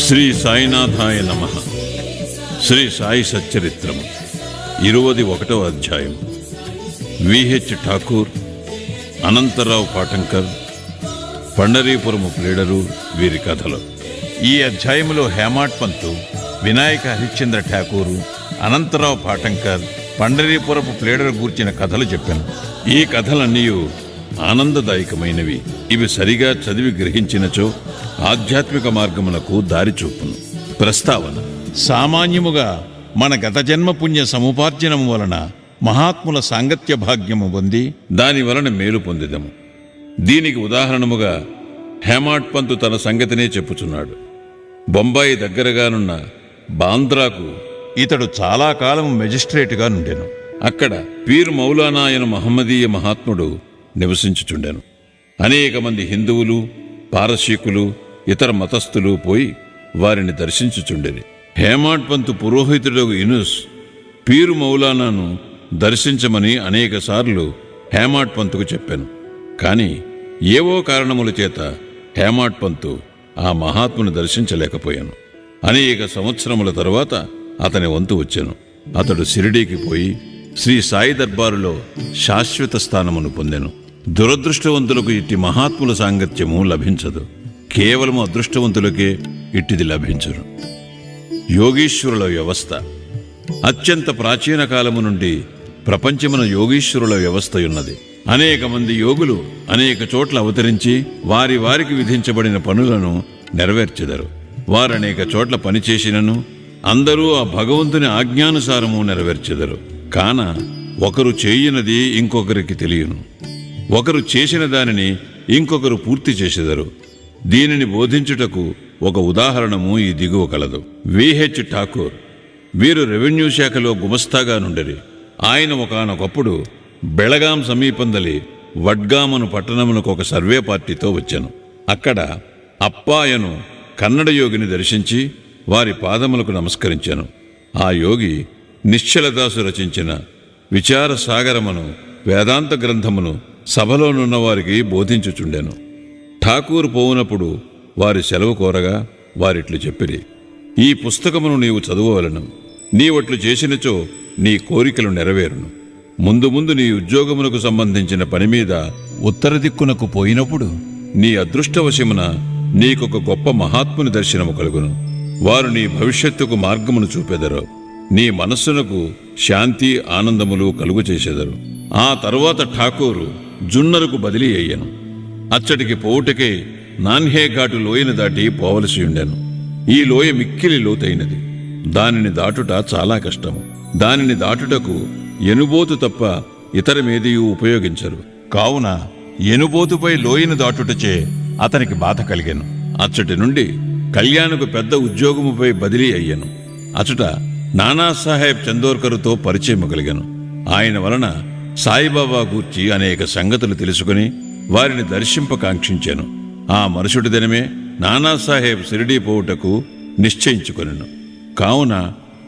శ్రీ సాయినాథాయ నమః. శ్రీ సాయి సచ్చరిత్రము 21వ అధ్యాయం. విహెచ్ ఠాకూర్, అనంతరావు పాటంకర్, పండరీపురము ప్లేడరు వీరి కథలు. ఈ అధ్యాయములో హేమాడ్ పంతు, వినాయక హరిశ్చంద్ర ఠాకూరు, అనంతరావు పాటంకర్, పండరీపురపు ప్లేడరు గూర్చిన కథలు చెప్పాను. ఈ కథలన్నీ ఆనందదాయకమైనవి. ఇవి సరిగా చదివి గ్రహించినచో ఆధ్యాత్మిక మార్గమునకు దారి చూపును. ప్రస్తావన: సామాన్యముగా మన గత జన్మ పుణ్య సముపార్జనము వలన మహాత్ముల సాంగత్య భాగ్యము పొంది దాని వలన మేలు పొందిదము. దీనికి ఉదాహరణముగా హేమాడ్ పంతు తన సంగతినే చెప్పుచున్నాడు. బొంబాయి దగ్గరగానున్న బాంద్రాకు ఇతడు చాలా కాలము మెజిస్ట్రేటుగా నుండెను. అక్కడ పీర్ మౌలానా అయిన మహమ్మదీయ మహాత్ముడు నివసించుచుండెను. అనేక మంది హిందువులు, పారసీకులు, ఇతర మతస్థులు పోయి వారిని దర్శించుచుండెని. హేమాడ్ పంతు పురోహితుడు యూనుస్ పీరు మౌలానాను దర్శించమని అనేకసార్లు హేమాడ్ పంతుకు చెప్పాను. కాని ఏవో కారణముల చేత హేమాడ్ పంతు ఆ మహాత్ముని దర్శించలేకపోయాను. అనేక సంవత్సరముల తరువాత అతని వంతు వచ్చెను. అతడు షిరిడీకి పోయి శ్రీ సాయి దర్బారులో శాశ్వత స్థానమును పొందెను. దురదృష్టవంతులకు ఇట్టి మహాత్ముల సాంగత్యము లభించదు. కేవలము అదృష్టవంతులకే ఇట్టిది లభించరు. యోగీశ్వరుల వ్యవస్థ. అత్యంత ప్రాచీన కాలము నుండి ప్రపంచమున యోగీశ్వరుల వ్యవస్థయున్నది. అనేక మంది యోగులు అనేక చోట్ల అవతరించి వారికి విధించబడిన పనులను నెరవేర్చెదరు. వారనేక చోట్ల పనిచేసినను అందరూ ఆ భగవంతుని ఆజ్ఞానుసారము నెరవేర్చెదరు. కాన ఒకరు చేయనది ఇంకొకరికి తెలియను. ఒకరు చేసిన దానిని ఇంకొకరు పూర్తి చేసెదరు. దీనిని బోధించుటకు ఒక ఉదాహరణము ఈ దిగువ కలదు. విహెచ్ ఠాకూర్ వీరు రెవెన్యూ శాఖలో గుమస్తాగా నుండిరి. ఆయన ఒకానొకప్పుడు బెళగాం సమీపందలి వడ్గామను పట్టణమునకు ఒక సర్వే పార్టీతో వచ్చాను. అక్కడ అప్పాయను కన్నడ యోగిని దర్శించి వారి పాదములకు నమస్కరించాను. ఆ యోగి నిశ్చలదాసు రచించిన విచార సాగరమును, వేదాంత గ్రంథమును సభలోనున్న వారికి బోధించుచుండెను. ఠాకూర్ పోవునప్పుడు వారి సెలవు కోరగా వారిట్లు చెప్పిరి: ఈ పుస్తకమును నీవు చదువవలను. నీవట్లు చేసినచో నీ కోరికలు నెరవేరును. ముందు ముందు నీ ఉద్యోగమునకు సంబంధించిన పని మీద ఉత్తర దిక్కునకు పోయినప్పుడు నీ అదృష్టవశమున నీకొక గొప్ప మహాత్ముని దర్శనము కలుగును. వారు నీ భవిష్యత్తుకు మార్గమును చూపెదరు. నీ మనస్సునకు శాంతి, ఆనందములు కలుగు చేసెదరు. ఆ తరువాత ఠాకూరు జున్నరుకు బదిలీ అయ్యాను. అచ్చటికి పోవుటకే నాన్హే ఘాటు లోయను దాటి పోవలసి ఉండెను. ఈ లోయ మిక్కిలి లోతైనది. దానిని దాటుట చాలా కష్టము. దానిని దాటుటకు ఎనుబోతు తప్ప ఇతరమేదియూ ఉపయోగించరు. కావున ఎనుబోతుపై లోయను దాటుటచే అతనికి బాధ కలిగాను. అచ్చటి నుండి కళ్యాణ్కు పెద్ద ఉద్యోగముపై బదిలీ అయ్యాను. అచ్చట నానాసాహెబ్ చందోర్కర్తో పరిచయం కలిగాను. ఆయన వలన సాయిబాబా గూర్చి అనేక సంగతులు తెలుసుకుని వారిని దర్శింపకాంక్షించాను. ఆ మరుసటి దినమే నానాసాహెబ్ షిరిడీ పోవుటకు నిశ్చయించుకొనెను. కావున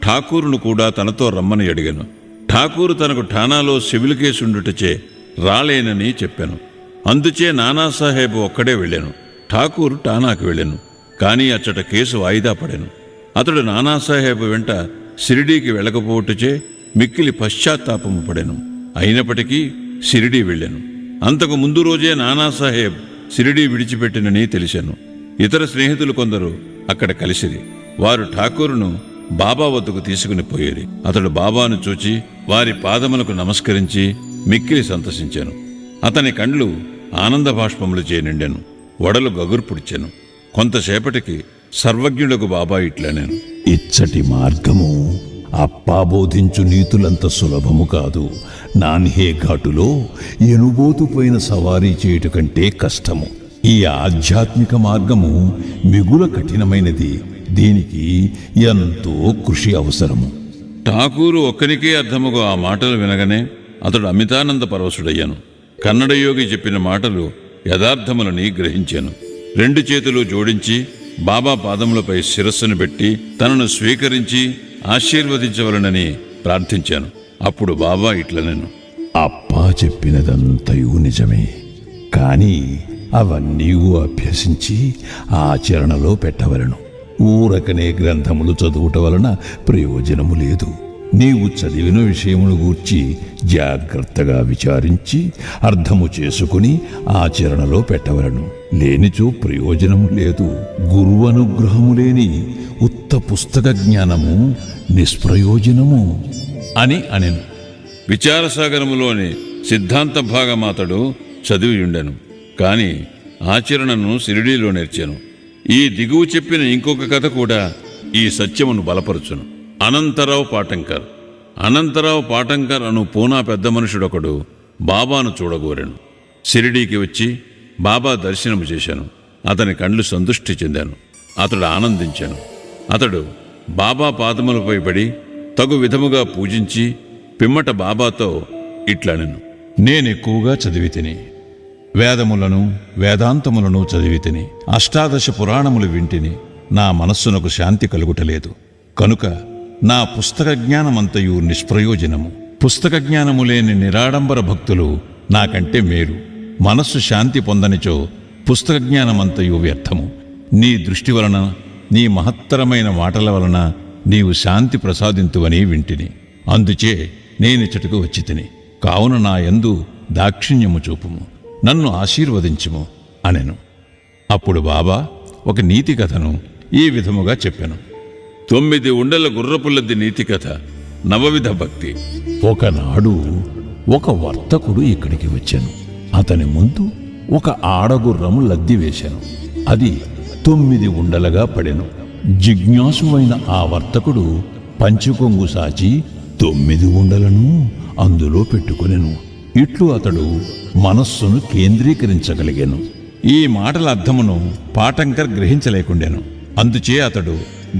ఠాకూరును కూడా తనతో రమ్మని అడిగాను. ఠాకూరు తనకు ఠానాలో సివిల్ కేసుండుటచే రాలేనని చెప్పాను. అందుచే నానాసాహెబ్ ఒక్కడే వెళ్ళాను. ఠాకూరు ఠానాకు వెళ్ళాను. కానీ అచ్చట కేసు వాయిదా పడాను. అతడు నానాసాహెబ్ వెంట షిరిడీకి వెళ్ళకపోవటచే మిక్కిలి పశ్చాత్తాపము పడాను. అయినప్పటికీ షిరిడీ వెళ్ళాను. అంతకు ముందు రోజే నానాసాహెబ్ షిరిడీ విడిచిపెట్టినని తెలిసాను. ఇతర స్నేహితులు కొందరు అక్కడ కలిసిరి. వారు ఠాకూరును బాబా వద్దకు తీసుకుని పోయేది. అతడు బాబాను చూచి వారి పాదములకు నమస్కరించి మిక్కిలి సంతసించాను. అతని కండ్లు ఆనంద బాష్పములచే నిండాను. వడలు గగుర్పుడిచాను. కొంతసేపటికి సర్వజ్ఞులకు బాబా ఇట్లనేను: ఇచ్చటి మార్గము అప్పా బోధించు నీతులంత సులభము కాదు. నాన్హే ఘాటులో ఎనుబోతుపోయిన సవారీ చేయుట కంటే కష్టము. ఈ ఆధ్యాత్మిక మార్గము మిగుల కఠినమైనది. దీనికి ఎంతో కృషి అవసరము. ఠాకూరు ఒక్కనికే అర్థముగా ఆ మాటలు వినగానే అతడు అమితానంద పరవశుడయ్యాను. కన్నడ యోగి చెప్పిన మాటలు యథార్థములని గ్రహించాను. 2 చేతులు జోడించి బాబా పాదములపై శిరస్సును పెట్టి తనను స్వీకరించి ఆశీర్వదించవలనని ప్రార్థించాను. అప్పుడు బాబా ఇట్లనెను: అప్పా చెప్పినదంతయు నిజమే, కానీ అవన్నీ అభ్యసించి ఆచరణలో పెట్టవలను. ఊరకనే గ్రంథములు చదువుట వలన ప్రయోజనము లేదు. నీవు చదివిన విషయమును గూర్చి జాగ్రత్తగా విచారించి అర్థము చేసుకుని ఆచరణలో పెట్టవలను. లేనిచో ప్రయోజనము లేదు. గురువు అనుగ్రహము లేని ఉత్త పుస్తక జ్ఞానము నిష్ప్రయోజనము అని అనెను. విచారసాగరములోని సిద్ధాంత భాగం అతడు చదివి ఉండెను, కాని ఆచరణను షిరిడీలో నేర్చాను. ఈ దిగువ చెప్పిన ఇంకొక కథ కూడా ఈ సత్యమును బలపరుచును. అనంతరావు పాటంకర్ అను పూనా పెద్ద మనుషుడొకడు బాబాను చూడగోరెను. షిరిడీకి వచ్చి బాబా దర్శనము చేశాను. అతని కండ్లు సంతృష్టి చెందాను. అతడు ఆనందించాను. అతడు బాబా పాదములపై పడి తగు విధముగా పూజించి పిమ్మట బాబాతో ఇట్లనెను. నేనెక్కువగా చదివి తిని, వేదములను వేదాంతములను చదివి తిని, 18 పురాణములు వింటిని. నా మనస్సునకు శాంతి కలుగుటలేదు. కనుక నా పుస్తక జ్ఞానమంతయు నిష్ప్రయోజనము. పుస్తక జ్ఞానము లేని నిరాడంబర భక్తులు నాకంటే మేలు. మనస్సు శాంతి పొందనిచో పుస్తక జ్ఞానమంతయు వ్యర్థము. నీ దృష్టి వలన, నీ మహత్తరమైన మాటల వలన నీవు శాంతి ప్రసాదింతువని వింటిని. అందుచే నేనిచ్చటకు వచ్చి తిని. కావున నా యందు దాక్షిణ్యము చూపుము, నన్ను ఆశీర్వదించుము అనెను. అప్పుడు బాబా ఒక నీతి కథను ఈ విధముగా చెప్పెను. 9 ఉండల గుర్రపుల్లద్ది నీతి కథ, నవవిధ భక్తి. ఒకనాడు ఒక వర్తకుడు ఇక్కడికి వచ్చాను. అతని ముందు ఒక ఆడగుర్రము లద్ది వేశాను. అది 9 ఉండలుగా పడెను. జిజ్ఞాసువైన ఆ వర్తకుడు పంచుకొంగు సాచి 9 ఉండలను అందులో పెట్టుకొనెను. ఇట్లు అతడు మనస్సును కేంద్రీకరించగలిగాను. ఈ మాటల అర్థమును పాటంకర్ గ్రహించలేకుండాను. అందుచే అతడు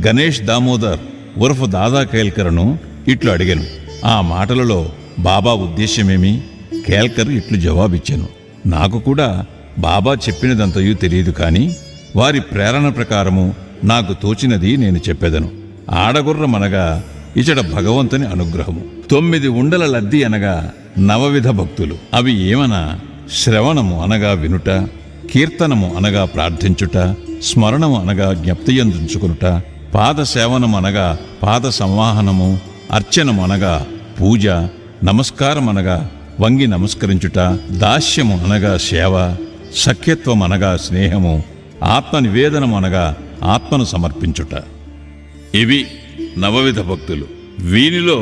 గణేష్ దామోదర్ ఉర్ఫ్ దాదా కేల్కర్ను ఇట్లు అడిగాను. ఆ మాటలలో బాబా ఉద్దేశ్యమేమి? కేల్కర్ ఇట్లు జవాబిచ్చాను. నాకు కూడా బాబా చెప్పినదంతయూ తెలియదు, కాని వారి ప్రేరణ ప్రకారము నాకు తోచినది నేను చెప్పెదను. ఆడగుర్రమనగా ఇచట భగవంతుని అనుగ్రహము. 9 ఉండల లద్ది అనగా నవవిధ భక్తులు. అవి ఏమనా శ్రవణము అనగా వినుట, కీర్తనము అనగా ప్రార్థించుట, స్మరణము అనగా జ్ఞప్తియందుంచుకునుట, పాద సేవనము అనగా పాద సంవాహనము, అర్చనము అనగా పూజ, నమస్కారం అనగా వంగి నమస్కరించుట, దాస్యము అనగా సేవ, సఖ్యత్వం అనగా స్నేహము, ఆత్మ నివేదనము అనగా ఆత్మను సమర్పించుట. ఇవి నవవిధ భక్తులు. వీనిలో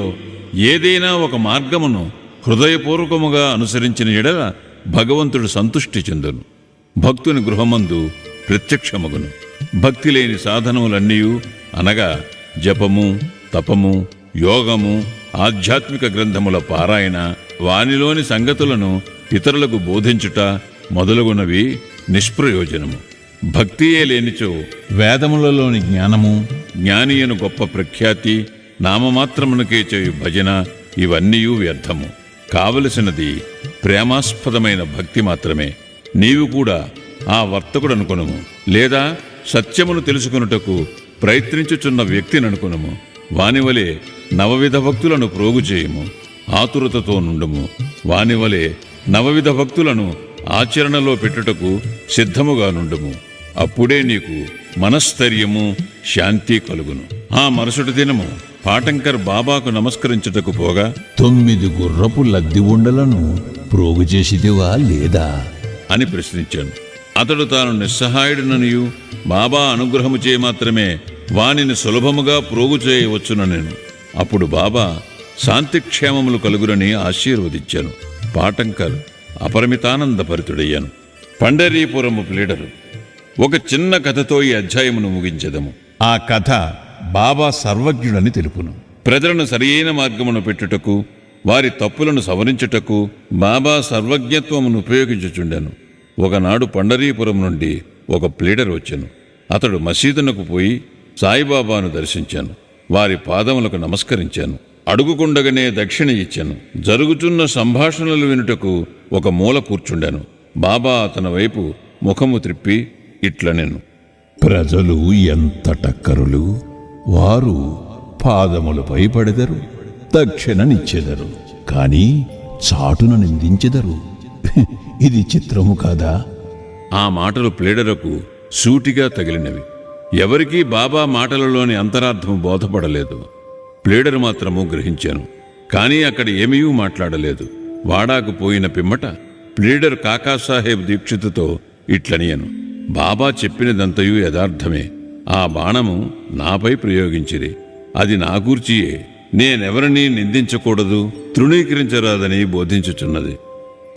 ఏదైనా ఒక మార్గమును హృదయపూర్వకముగా అనుసరించిన ఎడల భగవంతుడు సంతుష్టి చెందును. భక్తుని గృహమందు ప్రత్యక్షమగును. భక్తి లేని సాధనములన్నీ అనగా జపము, తపము, యోగము, ఆధ్యాత్మిక గ్రంథముల పారాయణ, వానిలోని సంగతులను ఇతరులకు బోధించుట మొదలగునవి నిష్ప్రయోజనము. భక్తియే లేనిచో వేదములలోని జ్ఞానము, జ్ఞానియను గొప్ప ప్రఖ్యాతి, నామమాత్రమునకే చేయు భజన ఇవన్నీ వ్యర్థము. కావలసినది ప్రేమాస్పదమైన భక్తి మాత్రమే. నీవు కూడా ఆ వర్తకుడు అనుకొనుము, లేదా సత్యమును తెలుసుకొనుటకు ప్రయత్నించుచున్న వ్యక్తిని అనుకొనుము. వానివలే నవవిధ భక్తులను ప్రోగు చేయుము, ఆతురతతో నుండుము. వానివలే నవవిధ భక్తులను ఆచరణలో పెట్టుటకు సిద్ధముగా నుండుము. అప్పుడే నీకు మనస్థైర్యము, శాంతి కలుగును. ఆ మరుసటి దినము పాటంకర్ బాబాకు నమస్కరించుటకు పోగా 9 గుర్రపు లద్ది ఉండలను ప్రోగు చేసిదివా లేదా అని ప్రశ్నించాను. అతడు తాను నిస్సహాయుడుననియు బాబా అనుగ్రహము చే మాత్రమే వానిని సులభముగా ప్రోగు చేయవచ్చుననెను. అప్పుడు బాబా శాంతిక్షేమములు కలుగురని ఆశీర్వదించాను. పాటంకర్ అపరిమితానందభరితుడయ్యాను. పండరీపురము ప్లీడరు. ఒక చిన్న కథతో ఈ అధ్యాయమును ముగించెదము. ఆ కథ బాబా సర్వజ్ఞుడని తెలుపును. ప్రజలను సరియైన మార్గమును పెట్టుటకు, వారి తప్పులను సవరించుటకు బాబా సర్వజ్ఞత్వమును ఉపయోగించుచుండెను. ఒకనాడు పండరీపురం నుండి ఒక ప్లీడర్ వచ్చెను. అతడు మసీదునకు పోయి సాయిబాబాను దర్శించాను. వారి పాదములకు నమస్కరించాను. అడుగుకుండగానే దక్షిణ ఇచ్చాను. జరుగుతున్న సంభాషణలు వినుటకు ఒక మూల కూర్చుండాను. బాబా అతని వైపు ముఖము త్రిప్పి ఇట్లనెను. ప్రజలు ఎంత టక్కరులు! వారు పాదములపై పడెదరు, దక్షిణనిచ్చెదరు, కాని చాటున నిందించెదరు. ఇది చిత్రము కాదా? ఆ మాటలు ప్లేడరకు సూటిగా తగిలినవి. ఎవరికీ బాబా మాటలలోని అంతరార్థం బోధపడలేదు. ప్లీడర్ మాత్రము గ్రహించాను. కానీ అక్కడ ఏమీ మాట్లాడలేదు. వాడాకు పోయిన పిమ్మట ప్లీడర్ కాకాసాహెబ్ దీక్షితుతో ఇట్లనియను, బాబా చెప్పినదంతయు యథార్థమే. ఆ బాణము నాపై ప్రయోగించిరి. అది నా గూర్చియే. నేనెవరినీ నిందించకూడదు, తృణీకరించరాదని బోధించుచున్నది.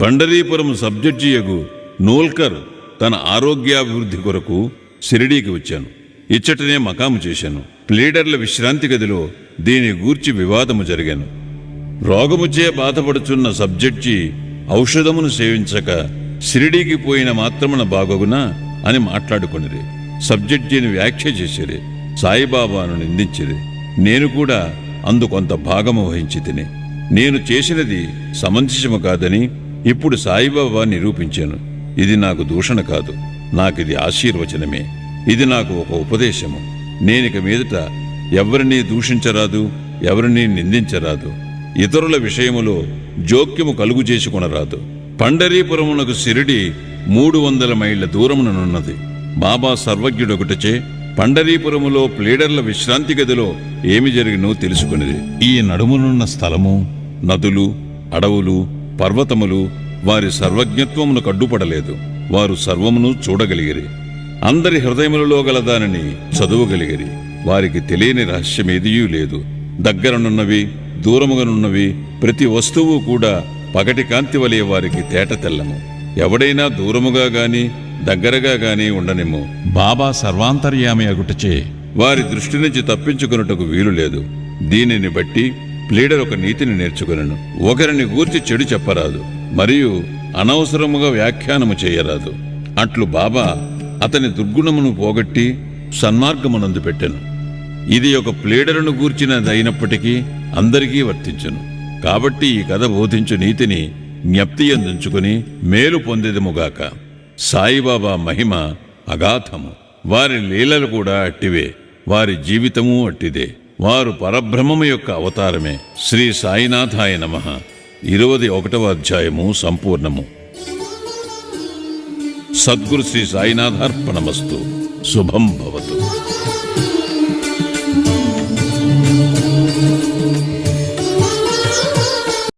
పండరీపురం సబ్జడ్జియగు నోల్కర్ తన ఆరోగ్యాభివృద్ధి కొరకు షిరిడీకి వచ్చాను. ఇచ్చటనే మకాము చేశాను. ప్లీడర్ల విశ్రాంతి గదిలో దీని గూర్చి వివాదము జరిగాను. రోగముచే బాధపడుచున్న సబ్జడ్జి ఔషధమును సేవించక షిరిడీకి పోయిన మాత్రమున బాగొగునా అని మాట్లాడుకొనిరి. సబ్జడ్జిని వ్యాఖ్య చేసిరి. సాయిబాబాను నిందించిరి. నేను కూడా అందుకొంత భాగము వహించి తిని, నేను చేసినది సమంజసము కాదని ఇప్పుడు సాయిబాబా నిరూపించాను. ఇది నాకు దూషణ కాదు, నాకిది ఆశీర్వచనమే. ఇది నాకు ఒక ఉపదేశము. నేనిక మీదట ఎవరినీ దూషించరాదు, ఎవరినీ నిందించరాదు. ఇతరుల విషయములో జోక్యము కలుగు చేసుకొనరాదు. పండరీపురమునకు షిరిడి 300 మైళ్ళ దూరముననున్నది. బాబా సర్వజ్ఞుడొకటచే పండరీపురములో ప్లీడర్ల విశ్రాంతి గదిలో ఏమి జరిగినో తెలుసుకునేది. ఈ నడుమునున్న స్థలము, నదులు, అడవులు, పర్వతములు వారి సర్వజ్ఞత్వమును కడ్డుపడలేదు. వారు సర్వమును చూడగలిగిరి. అందరి హృదయములలో గల దానిని చదువగలిగిరి. వారికి తెలియని రహస్యమేదియూ లేదు. దగ్గరనున్నవి, దూరముగానున్నవి ప్రతి వస్తువు కూడా పగటి కాంతి వలె వారికి తేట తెల్లము. ఎవడైనా దూరముగా గాని దగ్గరగా గాని ఉండనిమ్ము, బాబా సర్వాంతర్యామి అగుటచే వారి దృష్టి నుంచి తప్పించుకొనుటకు వీలు లేదు. దీనిని బట్టి ప్లీడర్ ఒక నీతిని నేర్చుకొనెను. ఒకరిని గూర్చి చెడు చెప్పరాదు, మరియు అనవసరముగా వ్యాఖ్యానము చేయరాదు. అట్లు బాబా అతని దుర్గుణమును పోగొట్టి సన్మార్గమునందు పెట్టెను. ఇది ఒక ప్లీడరును గూర్చినదైనప్పటికీ అందరికీ వర్తించును. కాబట్టి ఈ కథ బోధించు నీతిని జ్ఞప్తి అందించుకుని మేలు పొందేదముగాక. సాయిబాబా మహిమ అగాధము. వారి లీలలు కూడా అట్టివే. వారి జీవితము అట్టిదే. వారు పరబ్రహ్మము యొక్క అవతారమే. శ్రీ సాయినాథాయ నమః. 21వ అధ్యాయము సంపూర్ణము. సద్గురు శ్రీ సాయినాథార్పణమస్తు. శుభం భవతు.